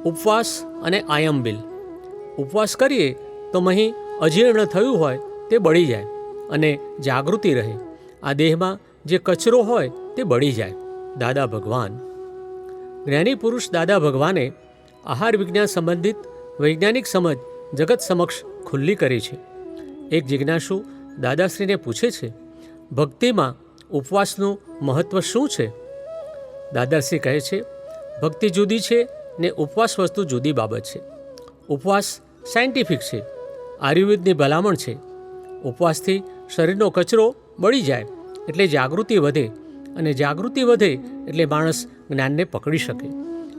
ઉપવાસ અને આયંબિલ. ઉપવાસ કરીએ તો અહીં અજીર્ણ થયું હોય તે બળી જાય અને જાગૃતિ રહે. આ દેહમાં જે કચરો હોય તે બળી જાય. દાદા ભગવાન. જ્ઞાની પુરુષ દાદા ભગવાને આહાર વિજ્ઞાન સંબંધિત વૈજ્ઞાનિક સમજ જગત સમક્ષ ખુલ્લી કરી છે. એક જિજ્ઞાસુ દાદાશ્રીને પૂછે છે, ભક્તિમાં ઉપવાસનું મહત્ત્વ શું છે? દાદાશ્રી કહે છે, ભક્તિ જુદી છે ને ઉપવાસ વસ્તુ જુદી બાબત છે. ઉપવાસ સાયન્ટિફિક છે, આયુર્વેદની ભલામણ છે. ઉપવાસથી શરીરનો કચરો બળી જાય એટલે જાગૃતિ વધે, અને જાગૃતિ વધે એટલે માણસ જ્ઞાનને પકડી શકે.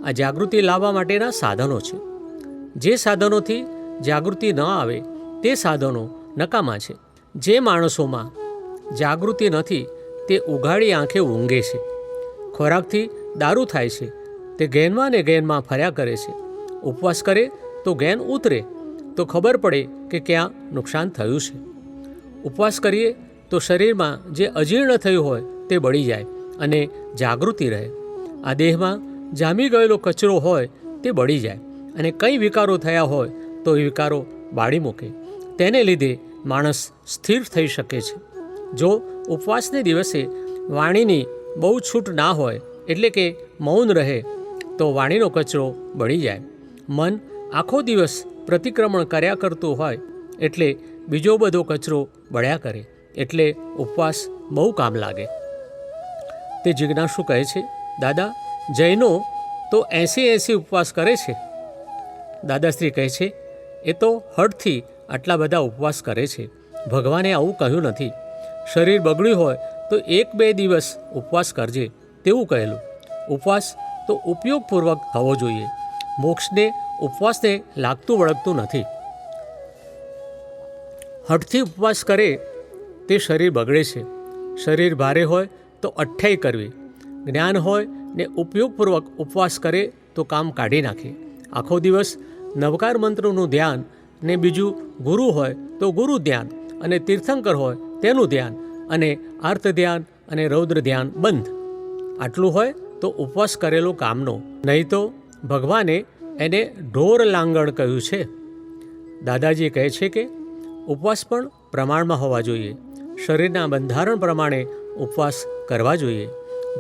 આ જાગૃતિ લાવવા માટેના સાધનો છે. જે સાધનોથી જાગૃતિ ન આવે તે સાધનો નકામા છે. જે માણસોમાં જાગૃતિ નથી તે ઉઘાડી આંખે ઊંઘે છે. ખોરાકથી દારૂ થાય છે, તે ગેનમાં ને ગેનમાં ફર્યા કરે છે. ઉપવાસ કરે તો ગેન ઉતરે તો ખબર પડે કે ક્યાં નુકસાન થયું છે. ઉપવાસ કરીએ તો શરીરમાં જે અજીર્ણ થયું હોય તે બળી જાય અને જાગૃતિ રહે. આ દેહમાં જામી ગયેલો કચરો હોય તે બળી જાય અને કંઈ વિકારો થયા હોય તો એ વિકારો બાળી મૂકે. તેને લીધે માણસ સ્થિર થઈ શકે છે. જો ઉપવાસને દિવસે વાણીની બહુ છૂટ ના હોય, એટલે કે મૌન રહે, તો વાણીનો કચરો બળી જાય. મન આખો દિવસ પ્રતિક્રમણ કર્યા કરતું હોય એટલે બીજો બધો કચરો બળ્યા કરે, એટલે ઉપવાસ બહુ કામ લાગે. તે જિજ્ઞાસુ કહે છે, દાદા, જૈનો તો 80 ઉપવાસ કરે છે. દાદાશ્રી કહે છે, એ તો હઠથી આટલા બધા ઉપવાસ કરે છે. ભગવાને આવું કહ્યું નથી. શરીર બગડ્યું હોય તો 1-2 દિવસ ઉપવાસ કરજે તેવું કહેલું. ઉપવાસ તો ઉપયોગપૂર્વક થવો જોઈએ. મોક્ષને ઉપવાસને લાગતું વળગતું નથી. હઠથી ઉપવાસ કરે તે શરીર બગડે છે. શરીર ભારે હોય તો અઠ્ઠાઈ કરવી. જ્ઞાન હોય ને ઉપયોગપૂર્વક ઉપવાસ કરે તો કામ કાઢી નાખે. આખો દિવસ નવકાર મંત્રનું ધ્યાન ને બીજું ગુરુ હોય તો ગુરુ ધ્યાન, અને તીર્થંકર હોય તેનું ધ્યાન, અને આર્ત ધ્યાન અને રૌદ્ર ધ્યાન બંધ. આટલું હોય તો ઉપવાસ કરેલો કામનો. નહીં તો ભગવાને એને ઢોર લાંગણ કહ્યું છે. દાદાજી કહે છે કે ઉપવાસ પણ પ્રમાણમાં હોવા જોઈએ. શરીરના બંધારણ પ્રમાણે ઉપવાસ કરવા જોઈએ.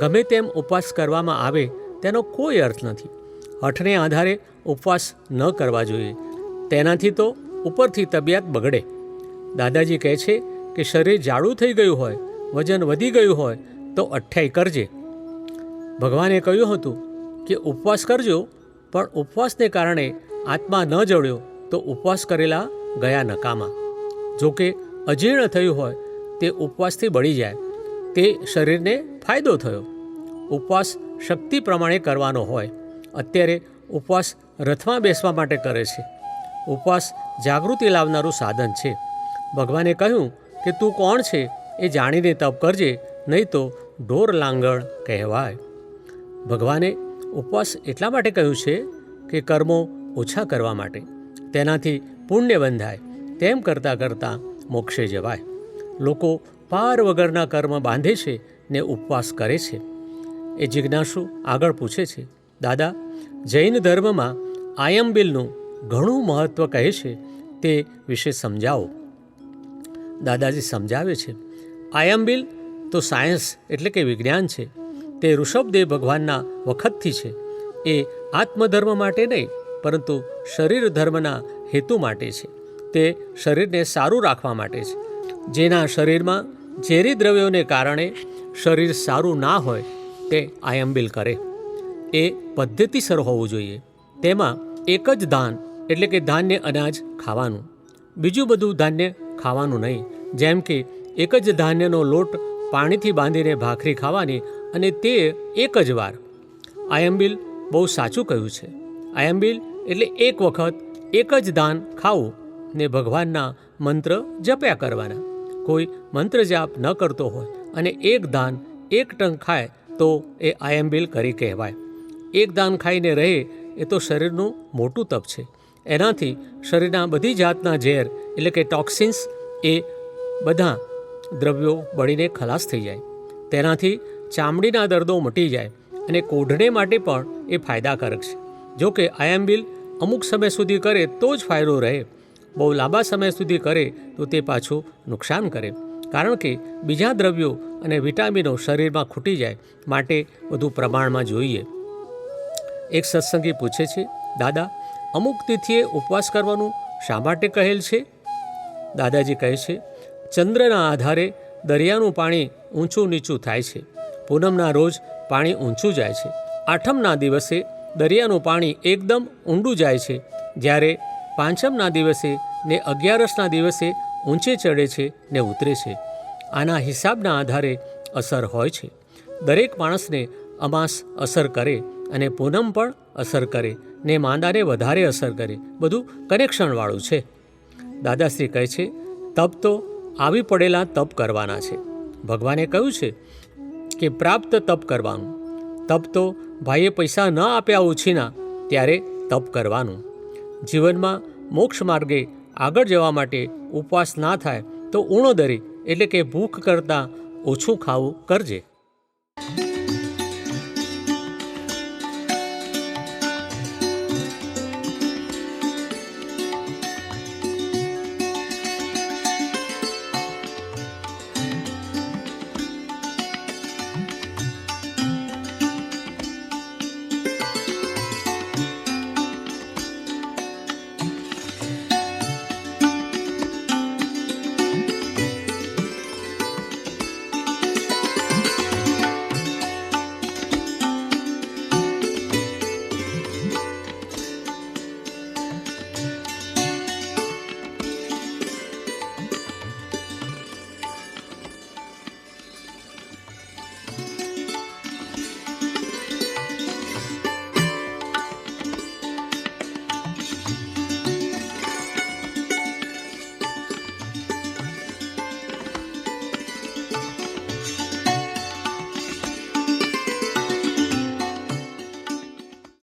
ગમે તેમ ઉપવાસ કરવામાં આવે તેનો કોઈ અર્થ નથી. હઠને આધારે ઉપવાસ ન કરવા જોઈએ. તેનાથી તો ઉપરથી તબિયત બગડે. દાદાજી કહે છે કે શરીર જાડું થઈ ગયું હોય, વજન વધી ગયું હોય તો અઠ્ઠાઈ કરજે. ભગવાને કહ્યું હતું કે ઉપવાસ કરજો, પણ ઉપવાસને કારણે આત્મા ન જળ્યો તો ઉપવાસ કરેલા ગયા નકામા. જોકે અજીર્ણ થયું હોય તે ઉપવાસથી બળી જાય, તે શરીરને ફાયદો થયો. ઉપવાસ શક્તિ પ્રમાણે કરવાનો હોય. અત્યારે ઉપવાસ રથમાં બેસવા માટે કરે છે. ઉપવાસ જાગૃતિ લાવનારું સાધન છે. ભગવાને કહ્યું કે તું કોણ છે એ જાણીને તપ કરજે, નહીં તો ઢોર લાંગણ કહેવાય. ભગવાને ઉપવાસ એટલા માટે કહ્યું છે કે કર્મો ઓછા કરવા માટે. તેનાથી પુણ્ય બંધાય. તેમ કરતાં કરતાં મોક્ષે જવાય. લોકો પાર વગરના કર્મ બાંધે છે ને ઉપવાસ કરે છે. એ જિજ્ઞાસુ આગળ પૂછે છે, દાદા, જૈન ધર્મમાં આયંબિલનું ઘણું મહત્ત્વ કહે છે, તે વિશે સમજાવો. દાદાજી સમજાવે છે, આયંબિલ તો સાયન્સ એટલે કે વિજ્ઞાન છે. તે ઋષભદેવ ભગવાનના વખતથી છે. એ આત્મધર્મ માટે નહીં, પરંતુ શરીર ધર્મના હેતુ માટે છે. તે શરીરને સારું રાખવા માટે છે. જેના શરીરમાં ઝેરી દ્રવ્યોને કારણે શરીર સારું ના હોય તે આયંબિલ કરે. એ પદ્ધતિસર હોવું જોઈએ. તેમાં એક જ ધાન એટલે કે ધાન્ય અનાજ ખાવાનું, બીજું બધું ધાન્ય ખાવાનું નહીં. જેમ કે એક જ ધાન્યનો લોટ પાણીથી બાંધીને ભાખરી ખાવાની, અને તે એક જ વાર. આયંબિલ બહુ સાચું કહ્યું છે. આયંબિલ એટલે એક વખત એક જ દાન ખાવું ને ભગવાનના મંત્ર જપ્યા કરવાના. કોઈ મંત્ર જાપ ન કરતો હોય અને એક દાન એક ટંક ખાય તો એ આયંબિલ કરી કહેવાય. એક દાન ખાઈને રહે એ તો શરીરનું મોટું તપ છે. એનાથી શરીરના બધી જાતના ઝેર એટલે કે ટોક્સિન્સ એ બધા દ્રવ્યો બળીને ખલાસ થઈ જાય. તેનાથી ચામડીના દર્દો મટી જાય અને કોઢણે માટે પણ એ ફાયદાકારક છે. જો કે આયંબિલ અમુક સમય સુધી કરે તો જ ફાયદો રહે, બહુ લાંબા સમય સુધી કરે તો તે પાછું નુકસાન કરે, કારણ કે બીજા દ્રવ્યો અને વિટામિનો શરીરમાં ખૂટી જાય, માટે વધુ પ્રમાણમાં જોઈએ. એક સત્સંગી પૂછે છે, દાદા, અમુક તિથિએ ઉપવાસ કરવાનું શા માટે કહેલ છે? દાદાજી કહે છે, ચંદ્રના આધારે દરિયાનું પાણી ઊંચું નીચું થાય છે. પૂનમના રોજ પાણી ઊંચું જાય છે. આઠમના દિવસે દરિયાનું પાણી એકદમ ઊંડું જાય છે, જ્યારે પાંચમના દિવસે ને 11ના દિવસે ઊંચે ચડે છે ને ઉતરે છે. આના હિસાબના આધારે અસર હોય છે. દરેક માણસને અમાસ અસર કરે અને પૂનમ પણ અસર કરે ને માંદાને વધારે અસર કરે, બધું કનેક્શનવાળું છે. દાદાશ્રી કહે છે, તપ તો આવી પડેલા તપ કરવાના છે. ભગવાને કહ્યું છે કે પ્રાપ્ત તપ કરવાનું. તપ તો ભાઈએ પૈસા ન આપ્યા ઓછીના ત્યારે તપ કરવાનું. જીવનમાં મોક્ષ માર્ગે આગળ જવા માટે ઉપવાસ ના થાય તો ઉણોદરી એટલે કે ભૂખ કરતાં ઓછું ખાવું કરજે.